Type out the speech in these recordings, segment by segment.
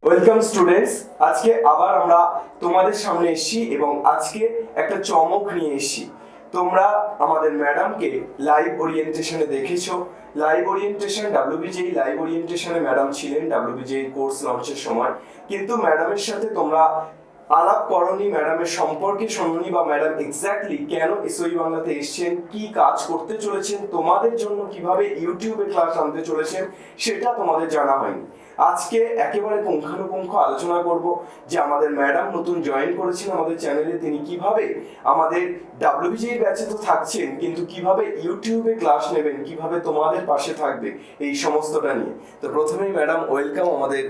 Welcome students. আজকে আবার আমরা তোমাদের সামনে এসেছি এবং আজকে একটা চমক নিয়ে এসেছি। তোমরা আমাদের ম্যাডামকে লাইভ ওরিয়েন্টেশনে দেখেছো। লাইভ ওরিয়েন্টেশন ডাব্লিউবিজেই লাইভ ওরিয়েন্টেশনে ম্যাডাম ছিলেন ডাব্লিউবিজেই কোর্স লঞ্চের সময়, কিন্তু ম্যাডামের সাথে তোমরা আলাপ করনি, ম্যাডামের সম্পর্কে শোনোনি বা ম্যাডাম এক্স্যাক্টলি কেন এসওই বাংলাতে এসেছেন, কি কাজ করতে চলেছেন, তোমাদের জন্য কিভাবে ইউটিউবে ক্লাস আনতে চলেছেন সেটা তোমাদের জানা হয়নি। আজকে একেবারে পুঙ্খানুপুঙ্খ আলোচনা করব যে আমাদের ম্যাডাম নতুন জয়েন করেছেন আমাদের চ্যানেলে, তিনি কিভাবে আমাদের ডাব্লিউবিজেই ব্যাচে তো থাকছেন কিন্তু কিভাবে ইউটিউবে ক্লাস নেবেন, কিভাবে তোমাদের পাশে থাকবে, এই সমস্তটা নিয়ে। তো প্রথমেই ম্যাডাম ওয়েলকাম আমাদের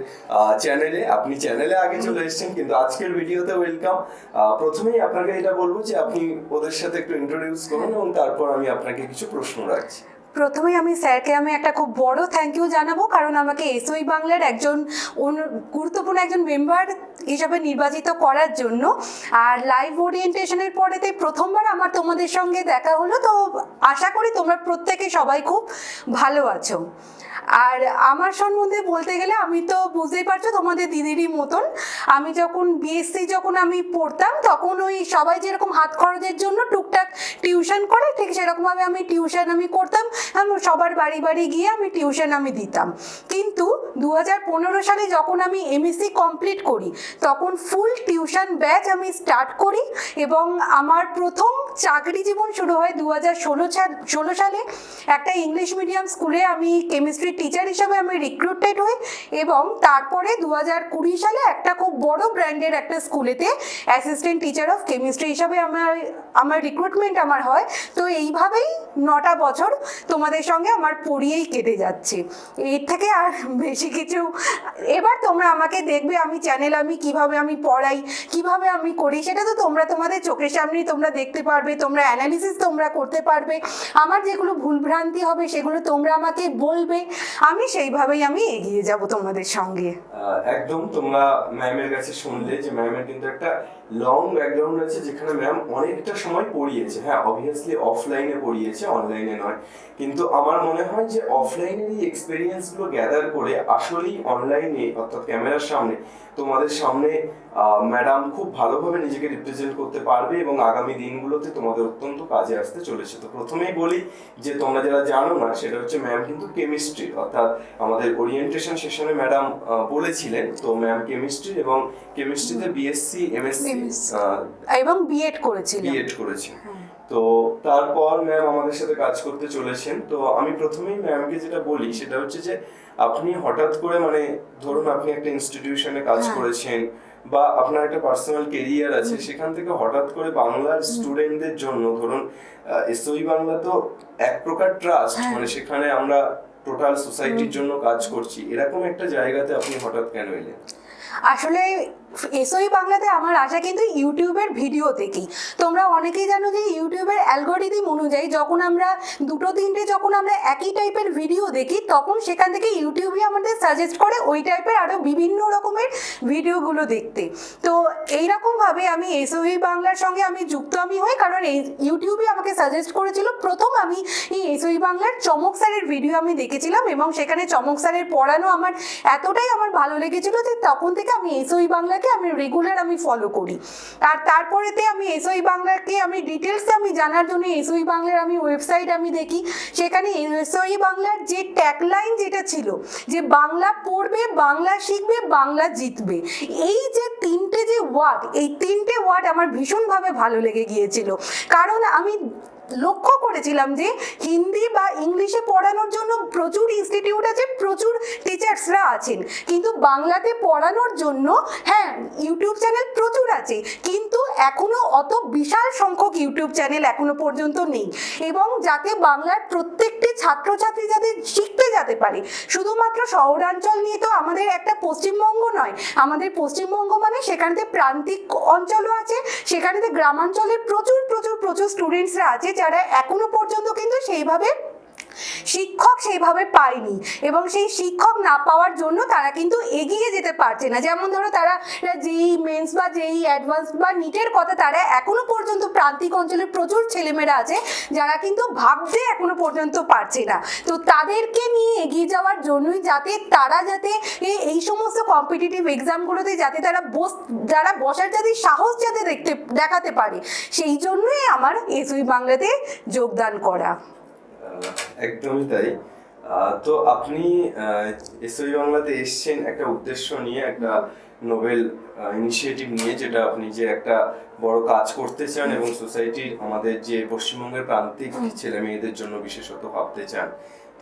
চ্যানেলে। আপনি চ্যানেলে আগে চলে এসেছেন কিন্তু আজকের ভিডিওতে ওয়েলকাম। প্রথমেই আপনাকে এটা বলবো যে আপনি ওদের সাথে একটু ইন্ট্রোডিউস করুন এবং তারপর আমি আপনাকে কিছু প্রশ্ন রাখছি। প্রথমেই আমি স্যারকে একটা খুব বড় থ্যাংক ইউ জানাবো, কারণ আমাকে এসওই বাংলার একজন গুরুত্বপূর্ণ একজন মেম্বার হিসাবে নির্বাচিত করার জন্য। আর লাইভ ওরিয়েন্টেশনের পরেতে প্রথমবার আমার তোমাদের সঙ্গে দেখা হলো, তো আশা করি তোমরা প্রত্যেকে সবাই খুব ভালো আছো। আর আমার সম্বন্ধে বলতে গেলে আমি তো বুঝতেই পারছো তোমাদের দিদিরই মতন। আমি যখন বিএসসি আমি পড়তাম তখন ওই সবাই যেরকম হাত খরচের জন্য টুকটাক টিউশন করে, ঠিক সেরকমভাবে আমি টিউশন করতাম। সবার বাড়ি বাড়ি গিয়ে আমি টিউশন দিতাম। কিন্তু 2015 সালে যখন আমি এমএসসি কমপ্লিট করি তখন ফুল টিউশন ব্যাচ আমি স্টার্ট করি এবং আমার প্রথম চাকরি জীবন শুরু হয় 2016 সালে। একটা ইংলিশ মিডিয়াম স্কুলে আমি কেমিস্ট্রি টিচার হিসাবে আমি রিক্রুটেড হই এবং তারপরে 2020 সালে একটা খুব বড় ব্র্যান্ডের একটা স্কুলেতে অ্যাসিস্ট্যান্ট টিচার অফ কেমিস্ট্রি হিসাবে আমার রিক্রুটমেন্ট হয়। তো এইভাবেই 9টা বছর তোমাদের সঙ্গে আমার পড়িয়েই কেটে যাচ্ছে। এর থেকে আর বেশি কিছু এবার তোমরা আমাকে দেখবে, আমি চ্যানেল আমি কিভাবে আমি পড়াই, কিভাবে আমি করি, সেটা তো তোমরা তোমাদের চোখের সামনেই তোমরা দেখতে পারবে, তোমরা অ্যানালিসিস তোমরা করতে পারবে। আমার যেগুলো ভুলভ্রান্তি হবে সেগুলো তোমরা আমাকে বলবে, আমি সেইভাবেই আমি এগিয়ে যাব তোমাদের সঙ্গে। একদম তোমরা ম্যামের কাছে শুনলে যে ম্যামের কিন্তু একটা লং ব্যাকগ্রাউন্ড আছে, যেখানে ম্যাম অনেকটা সময় পড়িয়েছে। হ্যাঁ, অবভিয়াসলি অফলাইনে পড়িয়েছে, অনলাইনে নয়, কিন্তু আমার মনে হয় যে অফলাইনের এই এক্সপেরিয়েন্সগুলো গ্যাদার করে আসলেই অনলাইনে অর্থাৎ ক্যামেরার সামনে তোমাদের সামনে ম্যাডাম খুব ভালোভাবে নিজেকে রিপ্রেজেন্ট করতে পারবে এবং আগামী দিনগুলোতে তোমাদের অত্যন্ত কাজে আসতে চলেছে। তো প্রথমেই বলি যে তোমরা যারা জানো না, সেটা হচ্ছে ম্যাম কিন্তু কেমিস্ট্রি, অর্থাৎ আমাদের ওরিয়েন্টেশন সেশনে ম্যাডাম বলেছিলেন, তো ম্যাম কেমিস্ট্রি এবং কেমিস্ট্রিতে বিএসসি এমএসসি এবং বিএড করেছিলেন। তো তারপর ম্যাম আমাদের সাথে কাজ করতে চলেছেন। তো আমি প্রথমেই ম্যামকে যেটা বলি সেটা হচ্ছে যে আপনি হঠাৎ করে ধরুন আপনি একটা ইনস্টিটিউশনে কাজ করেছেন বা আপনার একটা পার্সোনাল কেরিয়ার আছে, সেখান থেকে হঠাৎ করে বাংলার স্টুডেন্টদের জন্য ধরুন এসওই বাংলা তো এক প্রকার ট্রাস্ট, সেখানে আমরা টোটাল সোসাইটির জন্য কাজ করছি, এরকম একটা জায়গাতে আপনি হঠাৎ কেন এলেন? আসলে এসওই বাংলাতে আমার আশা কিন্তু ইউটিউবের ভিডিও থেকেই। তোমরা অনেকেই জানো যে ইউটিউবের অ্যালগোরিদম অনুযায়ী যখন আমরা দুটো তিনটে একই টাইপের ভিডিও দেখি, তখন সেখান থেকে ইউটিউবই আমাদের সাজেস্ট করে ওই টাইপের আরও বিভিন্ন রকমের ভিডিওগুলো দেখতে। তো এইরকমভাবে আমি এসওই বাংলার সঙ্গে যুক্ত হই, কারণ এই ইউটিউবই আমাকে সাজেস্ট করেছিল। প্রথম আমি এই এসওই বাংলার চমক স্যারের ভিডিও আমি দেখেছিলাম এবং সেখানে চমক স্যারের পড়ানো আমার এতটাই ভালো লেগেছিল যে তখন থেকে আমি এসওই বাংলাকে রেগুলার ফলো করি। আর তারপরেতে আমি এসওই বাংলাকে ডিটেলসে জানার জন্য এসওই বাংলার ওয়েবসাইট দেখি। সেখানে এসওই বাংলার যে ট্যাগলাইন যেটা ছিল যে বাংলা পড়বে, বাংলা শিখবে, বাংলা জিতবে, এই যে তিনটে ওয়ার্ড, এই তিনটে ওয়ার্ড আমার ভীষণভাবে ভালো লেগে গিয়েছিল। কারণ আমি লক্ষ্য করেছিলাম যে হিন্দি বা ইংলিশে পড়ানোর জন্য প্রচুর ইনস্টিটিউট আছে, প্রচুর টিচার্সরা আছেন, কিন্তু বাংলাতে পড়ানোর জন্য ইউটিউব চ্যানেল প্রচুর আছে, কিন্তু এখনো অত বিশাল সংখ্যক ইউটিউব চ্যানেল এখনো পর্যন্ত নেই। এবং যাতে বাংলার প্রত্যেকটি ছাত্রছাত্রী যাতে শিখতে যেতে পারে, শুধুমাত্র শহরাঞ্চল নিয়ে তো আমাদের একটা পশ্চিমবঙ্গ নয়, আমাদের পশ্চিমবঙ্গ সেখানে প্রান্তিক অঞ্চলও আছে, সেখানে গ্রামাঞ্চলের প্রচুর প্রচুর প্রচুর স্টুডেন্টসরা আছে যারা এখনো পর্যন্ত কিন্তু সেইভাবে শিক্ষক সেইভাবে পায়নি এবং সেই শিক্ষক না পাওয়ার জন্য তারা কিন্তু এগিয়ে যেতে পারছে না। যেমন ধরো তারা যেই মেন্স বা যেই অ্যাডভান্স বা নিটের কথা তারা এখনো পর্যন্ত প্রান্তিক অঞ্চলের প্রচুর ছেলেমেয়েরা আছে যারা কিন্তু ভাবতে এখনো পর্যন্ত পারছে না। তো তাদেরকে নিয়ে এগিয়ে যাওয়ার জন্যই যাতে তারা যাতে এই সমস্ত কম্পিটিটিভ এক্সামগুলোতে যাতে যারা বসার যাতে সাহস যাতে দেখাতে পারে, সেই জন্যই আমার এসওই বাংলাতে যোগদান করা। একদমই তাই। তো আপনি এসওই বাংলাতে এসছেন একটা উদ্দেশ্য নিয়ে, একটা নোবেল ইনিশিয়েটিভ নিয়ে, যেটা আপনি যে একটা বড় কাজ করতে চান এবং সোসাইটির আমাদের যে পশ্চিমবঙ্গের প্রান্তিক ছেলে মেয়েদের জন্য বিশেষত ভাবতে চান।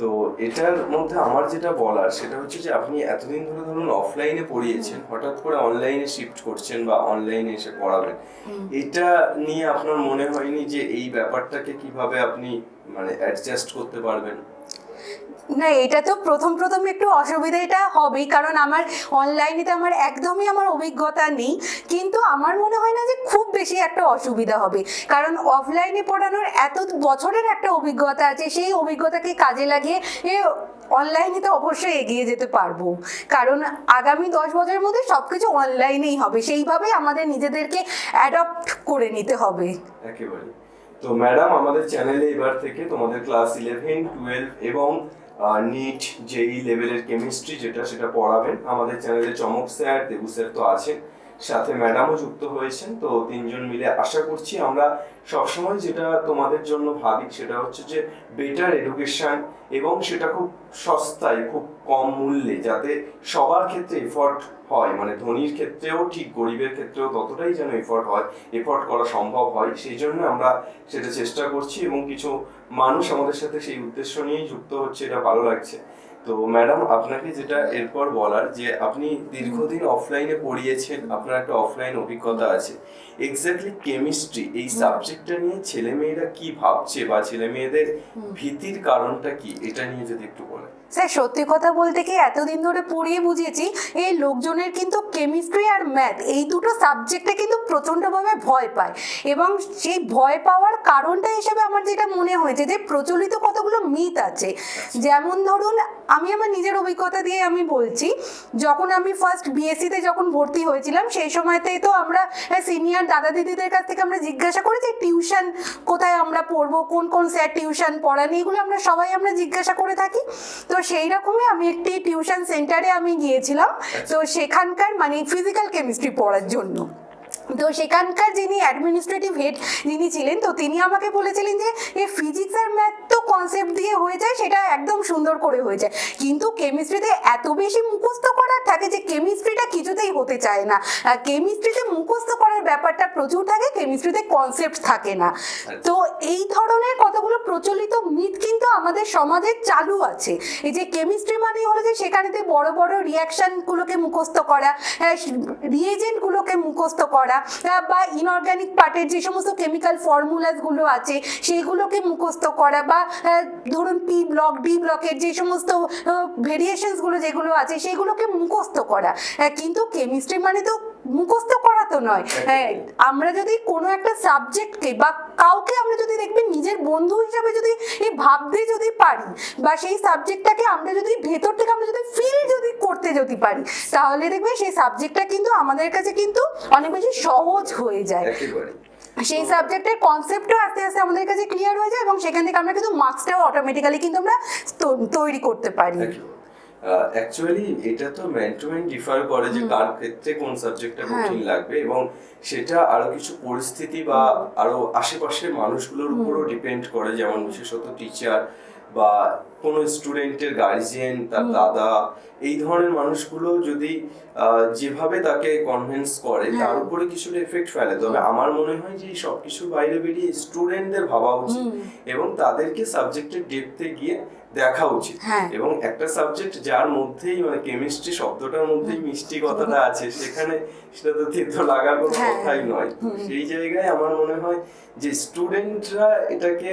তো এটার মধ্যে আমার যেটা বলার সেটা হচ্ছে যে আপনি এতদিন ধরে ধরুন অফলাইনে পড়িয়েছেন, হঠাৎ করে অনলাইনে শিফট করছেন বা অনলাইনে এসে পড়াবেন, এটা নিয়ে আপনার মনে হয়নি যে এই ব্যাপারটাকে কিভাবে আপনি মানে অ্যাডজাস্ট করতে পারবেন? না, এটা তো প্রথম একটু অসুবিধাটা হবেই, কারণ আমার অনলাইনেতে আমার একদমই আমার অভিজ্ঞতা নেই। কিন্তু আমার মনে হয় না যে খুব বেশি একটা অসুবিধা হবে, কারণ অফলাইনে পড়ানোর এত বছরের একটা অভিজ্ঞতা আছে, সেই অভিজ্ঞতাকে কাজে লাগিয়ে অনলাইনে তো অবশ্যই এগিয়ে যেতে পারবো। কারণ আগামী 10 বছরের মধ্যে সবকিছু অনলাইনেই হবে, সেইভাবেই আমাদের নিজেদেরকে অ্যাডপ্ট করে নিতে হবে। একেবারে। তো ম্যাডাম, আমাদের চ্যানেলে এবার থেকে তোমাদের ক্লাস 11, 12 এবং নিট জেই লেভেলের কেমিস্ট্রি সেটা পড়াবেন। আমাদের চ্যানেলে চমক স্যার, দেবু স্যার তো আছেন, সাথে ম্যাডামও যুক্ত হয়েছেন। তো তিনজন মিলে আশা করছি আমরা সবসময় যেটা তোমাদের জন্য ভাবি সেটা হচ্ছে যে বেটার এডুকেশন, এবং সেটা খুব সস্তায়, খুব কম মূল্যে, যাতে সবার ক্ষেত্রে এফোর্ট হয়, মানে ধনীর ক্ষেত্রেও ঠিক গরিবের ক্ষেত্রেও ততটাই যেন এফোর্ট করা সম্ভব হয়, সেই জন্য আমরা সেটা চেষ্টা করছি এবং কিছু মানুষ আমাদের সাথে সেই উদ্দেশ্য নিয়েই যুক্ত হচ্ছে, এটা ভালো লাগছে। তো ম্যাডাম, আপনাকে যেটা এরপর বলার, যে আপনি দীর্ঘদিন অফলাইনে পড়িয়েছেন, আপনার একটা অফলাইন অভিজ্ঞতা আছে, এক্স্যাক্টলি কেমিস্ট্রি এই সাবজেক্টটা নিয়ে ছেলে মেয়েরা কি ভাবছে বা ছেলে মেয়েদের ভীতির কারণটা কি, এটা নিয়ে যদি একটু বলেন। স্যার, সত্যি কথা বলতে কি এতদিন ধরে পড়িয়ে বুঝিয়েছি এই লোকজনের কিন্তু কেমিস্ট্রি আর ম্যাথ এই দুটো সাবজেক্টে কিন্তু প্রচণ্ডভাবে ভয় পায়, এবং সেই ভয় পাওয়ার কারণটা হিসেবে আমার যেটা মনে হয়েছে যে প্রচলিত কতগুলো মিথ আছে। যেমন ধরুন, আমি আমার নিজের অভিজ্ঞতা দিয়ে আমি বলছি, যখন আমি ফার্স্ট বিএসসিতে যখন ভর্তি হয়েছিলাম সেই সময়তেই তো আমরা সিনিয়র দাদা দিদিদের কাছ থেকে আমরা জিজ্ঞাসা করি যে টিউশন কোথায় আমরা পড়বো, কোন স্যার টিউশন পড়ান, এগুলো আমরা জিজ্ঞাসা করে থাকি। তো সেই রকমই আমি একটি টিউশন সেন্টারে আমি গিয়েছিলাম, তো সেখানকার মানে ফিজিক্যাল কেমিস্ট্রি পড়ার জন্য। তো সেখানকার যিনি অ্যাডমিনিস্ট্রেটিভ হেড যিনি ছিলেন, তো তিনি আমাকে বলেছিলেন যে এই ফিজিক্স আর ম্যাথ তো কনসেপ্ট দিয়ে হয়ে যায়, সেটা একদম সুন্দর করে হয়ে যায়, কিন্তু কেমিস্ট্রিতে এত বেশি মুখস্থ করার থাকে যে কেমিস্ট্রিটা কিছুতেই হতে চায় না। কেমিস্ট্রিতে মুখস্থ করার ব্যাপারটা প্রচুর থাকে, কেমিস্ট্রিতে কনসেপ্ট থাকে না। তো এই ধরনের কতগুলো প্রচলিত মিথ কিন্তু আমাদের সমাজে চালু আছে। এই যে কেমিস্ট্রি মানে হলো যে সেখানেতে বড় বড় রিয়াকশনগুলোকে মুখস্থ করা, রিয়েজেন্টগুলোকে মুখস্থ করা, বা ইনঅর্গানিক পার্টের যে সমস্ত কেমিক্যাল ফর্মুলাসগুলো আছে সেইগুলোকে মুখস্থ করা, বা ধরুন পি ব্লক ডি ব্লকের যে সমস্ত ভেরিয়েশনসগুলো যেগুলো আছে সেগুলোকে মুখস্থ করা। কিন্তু কেমিস্ট্রি মানে তো মুখস্থ করা তো নয়। আমরা যদি কোনো একটা সাবজেক্টকে বা কাউকে আমরা যদি দেখবেন নিজের বন্ধু হিসাবে যদি ভাবতে যদি পারি, বা সেই সাবজেক্টটাকে আমরা যদি ভেতর থেকে আমরা যদি ফিল যদি করতে যদি পারি, তাহলে দেখবেন সেই সাবজেক্টটা কিন্তু আমাদের কাছে কিন্তু অনেক বেশি সহজ হয়ে যায়। সেই সাবজেক্টের কনসেপ্টও আস্তে আস্তে আমাদের কাছে ক্লিয়ার হয়ে যায়, এবং সেখান থেকে আমরা কিন্তু মার্কসটাও অটোমেটিক্যালি কিন্তু আমরা তৈরি করতে পারি। অ্যাকচুয়ালি এটা তো ম্যান টু ম্যান ডিফার করে যে কার ক্ষেত্রে কোন সাবজেক্টটা কঠিন লাগবে, এবং সেটা আরো কিছু পরিস্থিতি বা আরো আশেপাশের মানুষগুলোর উপরও ডিপেন্ড করে, যেমন বিশেষত টিচার বা কোনো স্টুডেন্টের গার্জিয়ান, তার দাদা, এই ধরনের মানুষগুলো যদি যেভাবে তাকে কনভিন্স করে তার উপরে কিছুটা এফেক্ট ফেলে। তবে আমার মনে হয় যে সব কিছুর বাইরে বেরিয়ে স্টুডেন্টদের ভাবা উচিত এবং তাদেরকে সাবজেক্টের ডেপথে গিয়ে দেখা উচিত। এবং একটা সাবজেক্ট যার মধ্যেই মানে কেমিস্ট্রি শব্দটার মধ্যেই মিষ্টি কথাটা আছে, সেখানে সেটা তো তিক্ত লাগার কোনো কথাই নয়। সেই জায়গায় আমার মনে হয় যে স্টুডেন্টরা এটাকে,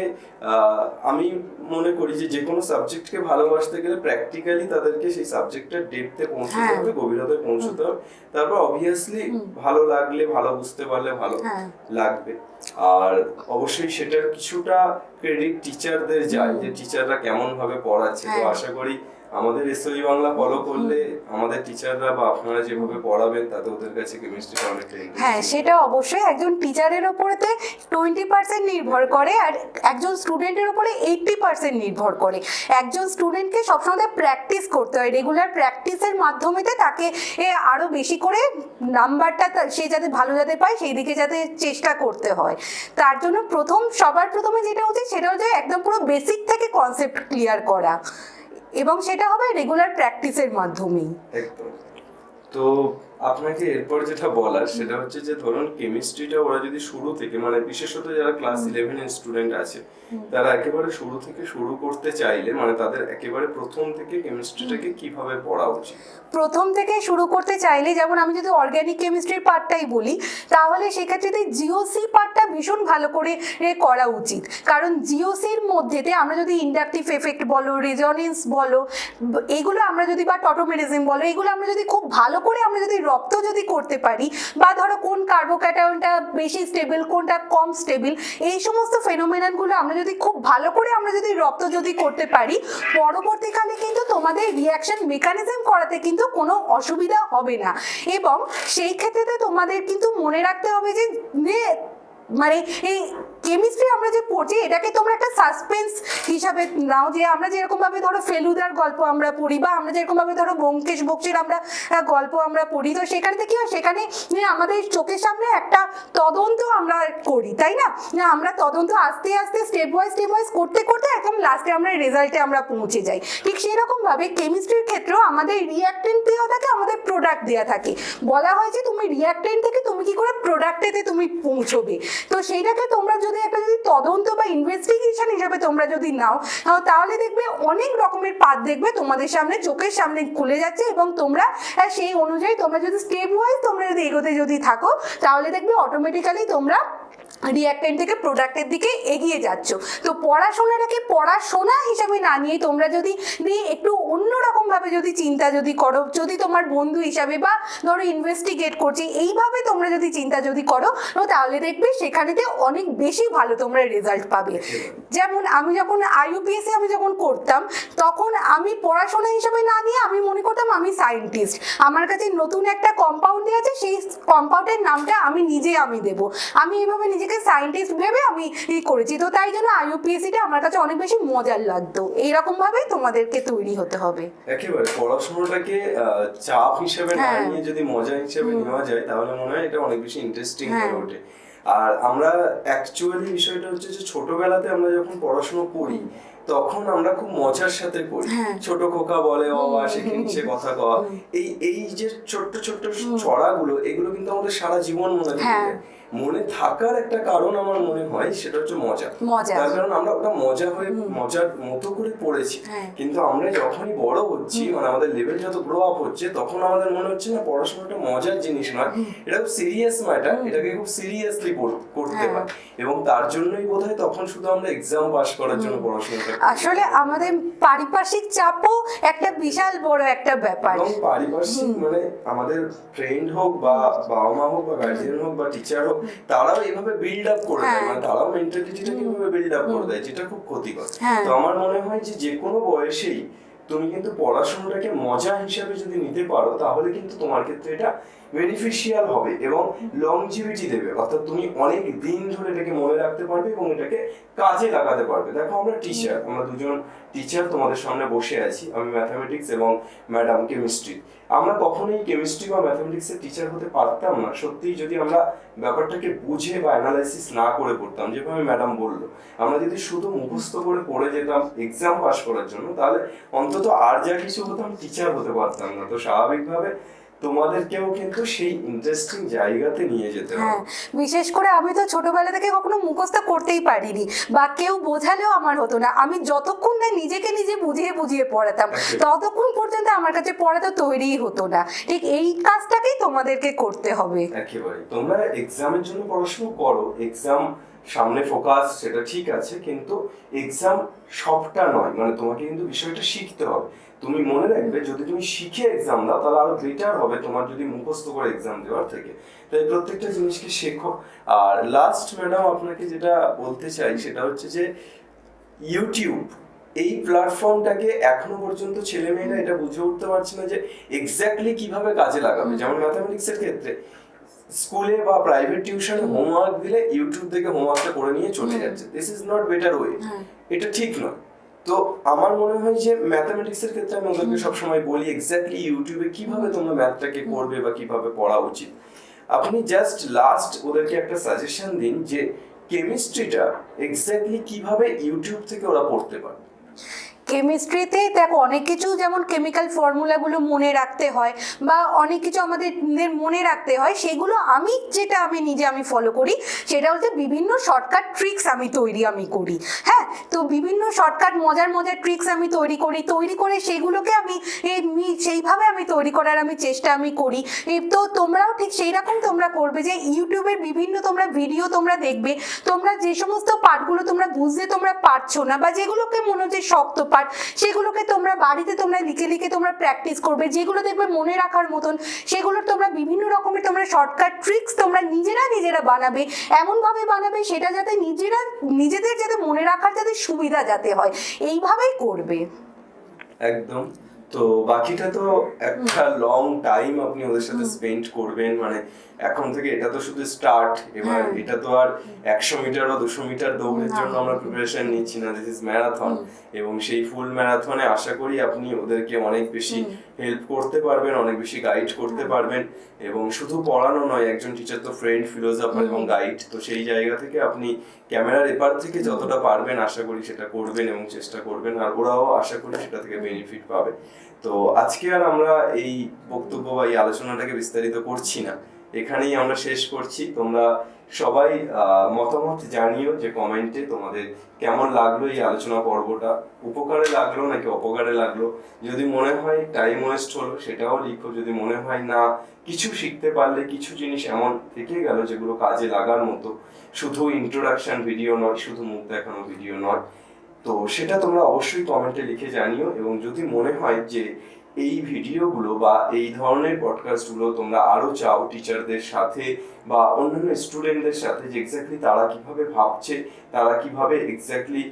আমি মনে করি যে কোনো সাবজেক্টকে ভালোবাসতে গেলে প্র্যাকটিক্যালি তাদেরকে সেই সাবজেক্টের ডেপথে পৌঁছতে হবে, গভীরতায় পৌঁছতে হবে। তারপর অবভিয়াসলি ভালো লাগলে, ভালো বুঝতে পারলে ভালো লাগবে। আর অবশ্যই সেটার কিছুটা ক্রেডিট টিচারদের যায় যে টিচাররা কেমন ভাবে পড়াচ্ছে। তো হ্যাঁ। আশা করি আমাদের এসওই বাংলা ফলো করলে আমাদের টিচাররা বা আপনারা যেভাবে পড়াবেন তাতে ওদের কাছে কেমিস্ট্রিটা অনেকটা হ্যাঁ, interesting। সেটা অবশ্যই একজন টিচারের ওপরেতে 20% নির্ভর করে আর একজন স্টুডেন্টের উপরে 80% নির্ভর করে। একজন স্টুডেন্টকে সবসময় প্র্যাকটিস করতে হয়, রেগুলার প্র্যাকটিসের মাধ্যমেতে তাকে আরও বেশি করে নাম্বারটা সে যাতে ভালো যাতে পায় সেই দিকে যাতে চেষ্টা করতে হয়। তার জন্য সবার প্রথমে যেটা উচিত সেটা হচ্ছে একদম পুরো বেসিক থেকে কনসেপ্ট ক্লিয়ার করা, এবং সেটা হবে রেগুলার প্র্যাকটিসের মাধ্যমেই। একদম। তো আপনাকে এরপর যেটা বলার সেটা হচ্ছে যে ধরুন কেমিস্ট্রিটা ওরা যদি শুরু থেকে মানে বিশেষত যারা ক্লাস 11 এর স্টুডেন্ট আছে তারা একেবারে শুরু থেকে শুরু করতে চাইলে মানে তাদের একেবারে প্রথম থেকে কেমিস্ট্রিটাকে কিভাবে পড়া উচিত? প্রথম থেকে শুরু করতে চাইলে যেমন আমি যদি অর্গানিক কেমিস্ট্রির পার্টটাই বলি, তাহলে সেক্ষেত্রে জিওসি পার্টটা ভীষণ ভালো করে করা উচিত। কারণ জিওসির মধ্যেতে আমরা যদি ইন্ডাকটিভ এফেক্ট বলো, রেজোনেন্স বলো, এগুলো আমরা যদি বা টটোমেরিজম বলো, এগুলো আমরা যদি খুব ভালো করে আমরা যদি রপ্ত যদি করতে পারি, বা ধরো কোন কার্বোক্যাটায়নটা বেশি স্টেবল কোনটা কম স্টেবল, এই সমস্ত ফেনোমেননগুলো আমরা যদি খুব ভালো করে আমরা যদি রপ্ত যদি করতে পারি, পরবর্তীকালে কিন্তু তোমাদের রিয়াকশন মেকানিজম করাতে কিন্তু কোনো অসুবিধা হবে না। এবং সেই ক্ষেত্রে তোমাদের কিন্তু মনে রাখতে হবে যে মানে এই কেমিস্ট্রি আমরা যে পড়ছি এটাকে তোমরা একটা সাসপেন্স হিসাবে নাও, যে আমরা যেরকম ভাবে ধরো ফেলুদার গল্প আমরা পড়ি, বা আমরা যেরকম ভাবে ধরো ব্যোমকেশ বক্সীর আমরা গল্প আমরা পড়ি, তো সেখানে কি হয়, সেখানে আমাদের চোখের সামনে একটা তদন্ত আমরা করি, তাই না? আমরা তদন্ত আস্তে আস্তে স্টেপ ওয়াইজ করতে করতে একদম লাস্টে আমরা রেজাল্টে আমরা পৌঁছে যাই। ঠিক সেরকম ভাবে কেমিস্ট্রির ক্ষেত্রেও আমাদের রিঅ্যাক্টেন্ট দেওয়া থাকে, আমাদের প্রোডাক্ট দেওয়া থাকে। বলা হয় যে তুমি রিঅ্যাক্টেন্ট থেকে তুমি কি করে প্রোডাক্টেতে তুমি পৌঁছবে। তো সেইটাকে তোমরা যদি তদন্ত বা ইনভেস্টিগেশন হিসাবে তোমরা যদি নাও, তাহলে দেখবে অনেক রকমের পাথ দেখবে তোমাদের সামনে চোখের সামনে খুলে যাচ্ছে, এবং তোমরা সেই অনুযায়ী তোমরা যদি স্টেপ ওয়াইজ তোমরা যদি এগোতে যদি থাকো, তাহলে দেখবে অটোমেটিক্যালি তোমরা রিঅ্যাক্টেন্ট থেকে প্রোডাক্টের দিকে এগিয়ে যাচ্ছ। তো পড়াশোনাটাকে পড়াশোনা হিসাবে না নিয়ে তোমরা যদি একটু অন্যরকম ভাবে যদি চিন্তা যদি করো, যদি তোমার বন্ধু হিসাবে বা ধরো ইনভেস্টিগেট করছি এইভাবে তোমরা যদি চিন্তা যদি করো, তাহলে দেখবে সেখানেতে অনেক বেশি ভালো তোমরা রেজাল্ট পাবে। যেমন আমি যখন IUPAC আমি যখন করতাম, তখন আমি পড়াশোনা হিসাবে না নিয়ে আমি মনে করতাম আমি সায়েন্টিস্ট, আমার কাছে নতুন একটা কম্পাউন্ড আছে, সেই কম্পাউন্ডের নামটা আমি দেবো, আমি এইভাবে নিজেকে সায়েন্টিস্ট ভেবে আমি করেছি। তো তাই জন্য IUPACটা আমার কাছে অনেক বেশি মজার লাগতো। এইরকম ভাবেই তোমাদেরকে তৈরি হতে হবে। একেবারে পড়াশোনাটাকে চাপ হিসেবে না হ্যাঁ। নিয়ে যদি মজা হিসেবে নেওয়া যায় তাহলে মনে হয় এটা অনেক বেশি ইন্টারেস্টিং হয়ে ওঠে। আর আমরা অ্যাকচুয়ালি বিষয়টা হচ্ছে যে ছোটবেলাতে আমরা যখন পড়াশোনা করি তখন আমরা খুব মজার সাথে করি। ছোট খোকা বলে বাবা সেখানে সে কথা কওয়া, এই যে ছোট্ট ছোট্ট ছড়াগুলো এগুলো কিন্তু আমাদের সারা জীবন মনে থাকে। মনে থাকার একটা কারণ আমার মনে হয় সেটা হচ্ছে মজা। তার কারণ আমরা ওটা মজার মতো করে পড়েছি। কিন্তু আমরা যখনই বড় হচ্ছি মানে আমাদের লেভেল যত গ্রো আপ হচ্ছে, তখন আমাদের মনে হচ্ছে না পড়াশোনাটা মজার জিনিস নয়, এটা খুব সিরিয়াস ম্যাটার, এটাকে খুব সিরিয়াসলি করতে হয়। এবং তার জন্যই বোধহয় তখন শুধু আমরা এক্সাম পাস করার জন্য পড়াশোনাটা আসলে আমাদের পারিপার্শ্বিক চাপও একটা বিশাল বড় একটা ব্যাপার। এবং পারিপার্শ্বিক মানে আমাদের ফ্রেন্ড হোক বা বাবা মা হোক বা গার্জিয়ান হোক বা টিচার হোক, তারাও এইভাবে বিল্ড আপ করে দেয়, মানে তারাও মেন্টালিটিটা কিভাবে বিল্ড আপ করে দেয়, যেটা খুব ক্ষতিকর। তো আমার মনে হয় যে কোনো বয়সেই তুমি কিন্তু পড়াশোনাটাকে মজা হিসাবে যদি নিতে পারো, তাহলে কিন্তু তোমার ক্ষেত্রে এটা বেনিফিশিয়াল হবে এবং লংজিভিটি দেবে, অর্থাৎ তুমি অনেক দিন ধরে এটাকে মনে রাখতে পারবে এবং এটাকে কাজে লাগাতে পারবে। দেখো আমরা টিচার, আমরা দুজন টিচার তোমাদের সামনে বসে আছি, আমি ম্যাথামেটিক্স এবং ম্যাডাম কেমিস্ট্রি। আমরা কখনোই কেমিস্ট্রি বা ম্যাথামেটিক্সের টিচার হতে পারতাম না সত্যিই যদি আমরা ব্যাপারটাকে বুঝে বা অ্যানালাইসিস না করে পড়তাম। যেভাবে ম্যাডাম বললো, আমরা যদি শুধু মুখস্থ করে পড়ে যেতাম এক্সাম পাস করার জন্য, তাহলে অন্তত আর যা কিছু হতাম টিচার হতে পারতাম না। তো স্বাভাবিকভাবে তোমাদেরকেও কিন্তু সেই ইন্টারেস্টিং জায়গাতে নিয়ে যেতে হবে। বিশেষ করে আমি তো ছোটবেলা থেকে কখনো মুখস্থ করতেই পারিনি, বা কেউ বোঝালেও আমার হতো না। আমি যতক্ষণ না নিজেকে নিজে বুঝিয়ে পড়াতাম, ততক্ষণ পর্যন্ত আমার কাছে পড়াটা তৈরিই হতো না। ঠিক এই কাজটাকেই তোমাদেরকে করতে হবে। একেবারে তোমরা এক্সামের জন্য পড়াশোনা করো, এক্সাম সামনে ফোকাস, সেটা ঠিক আছে, কিন্তু এক্সাম সবটা নয়, মানে তোমাকে কিন্তু বিষয়টা শিখতে হবে। তুমি মনে রাখবে যদি তুমি শিখে এক্সাম দাও তাহলে আরো বেটার হবে তোমার যদি মুখস্থ করে এক্সাম দেওয়ার থেকে। তাই প্রত্যেকটা জিনিসকে শেখো। আর লাস্ট ম্যাডাম আপনাকে যেটা বলতে চাই সেটা হচ্ছে যে ইউটিউব এই প্ল্যাটফর্মটাকে এখনো পর্যন্ত ছেলেমেয়েরা এটা বুঝে উঠতে পারছে না যে এক্স্যাক্টলি কিভাবে কাজে লাগাবে। যেমন ম্যাথামেটিক্সের ক্ষেত্রে স্কুলে বা প্রাইভেট টিউশনে হোমওয়ার্ক দিলে ইউটিউব থেকে হোমওয়ার্কটা করে নিয়ে চলে যাচ্ছে। This is not better way, এটা ঠিক নয়। তো আমার মনে হয় যে ম্যাথামেটিক্সের ক্ষেত্রে আমি ওদেরকে সবসময় বলি এক্স্যাক্টলি ইউটিউবে কিভাবে তোমরা ম্যাথটাকে করবে বা কিভাবে পড়া উচিত। আপনি জাস্ট লাস্ট ওদেরকে একটা সাজেশন দিন যে কেমিস্ট্রিটা এক্স্যাক্টলি কিভাবে ইউটিউব থেকে ওরা পড়তে পারে। কেমিস্ট্রিতে দেখো অনেক কিছু, যেমন কেমিক্যাল ফর্মুলাগুলো মনে রাখতে হয় বা অনেক কিছু আমাদের মনে রাখতে হয়, সেগুলো যেটা আমি নিজে ফলো করি সেটা হচ্ছে বিভিন্ন শর্টকাট ট্রিক্স আমি করি। হ্যাঁ, তো বিভিন্ন শর্টকাট মজার ট্রিক্স আমি তৈরি করে সেগুলোকে আমি সেইভাবে তৈরি করার চেষ্টা করি। তো তোমরাও ঠিক সেই রকম তোমরা করবে যে ইউটিউবের বিভিন্ন তোমরা ভিডিও তোমরা দেখবে, তোমরা যে সমস্ত পার্টগুলো তোমরা বুঝতে তোমরা পারছো না বা যেগুলোকে মনে হচ্ছে শক্ত পার্ট, সেগুলোকে তোমরা বাড়িতে তোমরা লিখে তোমরা প্র্যাকটিস করবে। যেগুলো দেখবে মনে রাখার মতন সেগুলোর তোমরা বিভিন্ন রকমের তোমরা শর্টকাট ট্রিক্স তোমরা নিজেরা বানাবে, এমনভাবে বানাবে সেটা যাতে নিজেদের যাতে মনে রাখার যাতে সুবিধা যাতে হয়, এইভাবেই করবে। একদম। তো বাকিটা তো একটা লং টাইম আপনি ওদের সাথে স্পেন্ড করবেন, মানে এখন থেকে এটা তো শুধু স্টার্ট। এবার এটা তো আর 100 মিটার বা 200 মিটার দৌড়ের জন্য আমরা প্রিপারেশন নিচ্ছি না, দিস ইজ ম্যারাথন। এবং সেই ফুল ম্যারাথনে আশা করি আপনি ওদেরকে অনেক বেশি হেল্প করতে পারবেন, অনেক বেশি গাইড করতে পারবেন। এবং শুধু পড়ানো নয়, একজন টিচার তো ফ্রেন্ড, ফিলোসফার এবং গাইড। তো সেই জায়গা থেকে আপনি ক্যামেরার এপার থেকে যতটা পারবেন আশা করি সেটা করবেন এবং চেষ্টা করবেন, আর ওরাও আশা করি সেটা থেকে বেনিফিট পাবে। তো আজকে আর আমরা এই বক্তব্য বা এই আলোচনাটাকে বিস্তারিত করছি না, এখানেই আমরা শেষ করছি। তোমরা সবাই মতামত জানিও যে কমেন্টে তোমাদের কেমন লাগলো এই আলোচনা পর্বটা, উপকারে লাগলো নাকি অপকারে লাগলো। যদি মনে হয় টাইম ওয়েস্ট হলো সেটাও লিখো, যদি মনে হয় না কিছু শিখতে পারলে, কিছু জিনিস এমন থেকে গেল যেগুলো কাজে লাগার মতো, শুধু ইন্ট্রোডাকশন ভিডিও নয়, শুধু মুখ দেখানো ভিডিও নয়, তো সেটা তোমরা অবশ্যই কমেন্টে লিখে জানিও। এবং যদি মনে হয় যে এই ভিডিওগুলো বা এই ধরনের পডকাস্টগুলো তোমরা আরো চাও টিচারদের সাথে বা অন্যান্য স্টুডেন্টদের সাথে, যে এক্স্যাক্টলি তারা কিভাবে ভাবছে, তারা কিভাবে এক্স্যাক্টলি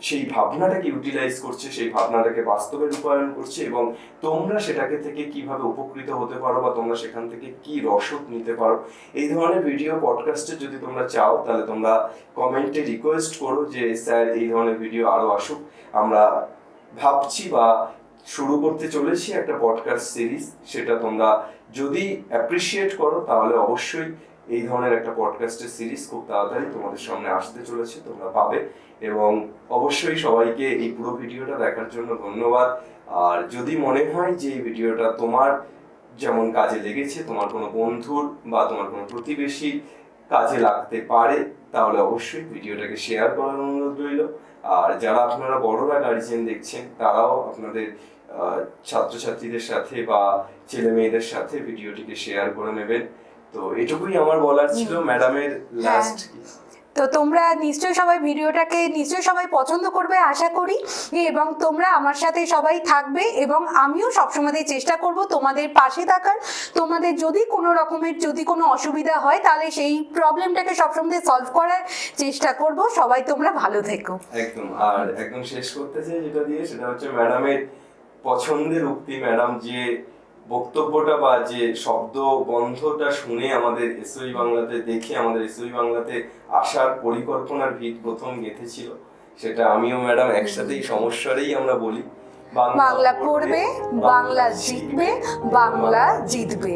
সেই ভাবনাটাকে ইউটিলাইজ করছে, সেই ভাবনাটাকে বাস্তবে রূপায়ণ করছে, এবং তোমরা সেটাকে থেকে কিভাবে উপকৃত হতে পারো বা তোমরা সেখান থেকে কি রসদ নিতে পারো, এই ধরনের ভিডিও পডকাস্টে যদি তোমরা চাও তাহলে তোমরা কমেন্টে রিকোয়েস্ট করো যে স্যার এই ধরনের ভিডিও আরো আসুক। আমরা ভাবছি বা শুরু করতে চলেছি একটা পডকাস্ট সিরিজ, সেটা তোমরা যদি অ্যাপ্রিসিয়েট করো তাহলে অবশ্যই এই ধরনের একটা পডকাস্টের সিরিজ খুব তাড়াতাড়ি তোমাদের সামনে আসতে চলেছে, তোমরা পাবে। এবং অবশ্যই সবাইকে এই পুরো ভিডিওটা দেখার জন্য ধন্যবাদ। আর যদি মনে হয় যে এই ভিডিওটা তোমার যেমন কাজে লেগেছে, তোমার কোনো বন্ধুর বা তোমার কোনো প্রতিবেশী কাজে লাগতে পারে, তাহলে অবশ্যই ভিডিওটাকে শেয়ার করার অনুরোধ রইল। আর যারা আপনারা বড়রা গার্জিয়ান দেখছেন, তারাও আপনাদের ছাত্রছাত্রীদের সাথে বা ছেলে মেয়েদের সাথে ভিডিওটিকে শেয়ার করে নেবেন। তো এটুকুই আমার বলার ছিল। ম্যাডামের লাস্ট কি? তো তোমরা নিশ্চয়ই সবাই ভিডিওটাকে সবাই পছন্দ করবে আশা করি, এবং তোমরা আমার সাথে সবাই থাকবে এবং আমিও সবসময় চেষ্টা করব তোমাদের পাশে থাকার। তোমাদের যদি কোনো রকমের কোনো অসুবিধা হয় তাহলে সেই প্রবলেমটাকে সবসময় সলভ করার চেষ্টা করব। সবাই তোমরা ভালো থেকো। একদম। আর একদম শেষ করতে চাই যেটা দিয়ে, সেটা হচ্ছে ম্যাডামের পছন্দের উক্তি। ম্যাডাম যে বক্তব্যটা বা যে শব্দ বন্ধটা শুনে আমাদের এসওই বাংলাতে দেখে আমাদের এসওই বাংলাতে আসার পরিকল্পনার ভিত প্রথম গেঁথেছিল, সেটা আমিও ম্যাডাম একসাথেই সমস্যারেই আমরা বলি, বাংলা পড়বে, বাংলা শিখবে, বাংলা জিতবে।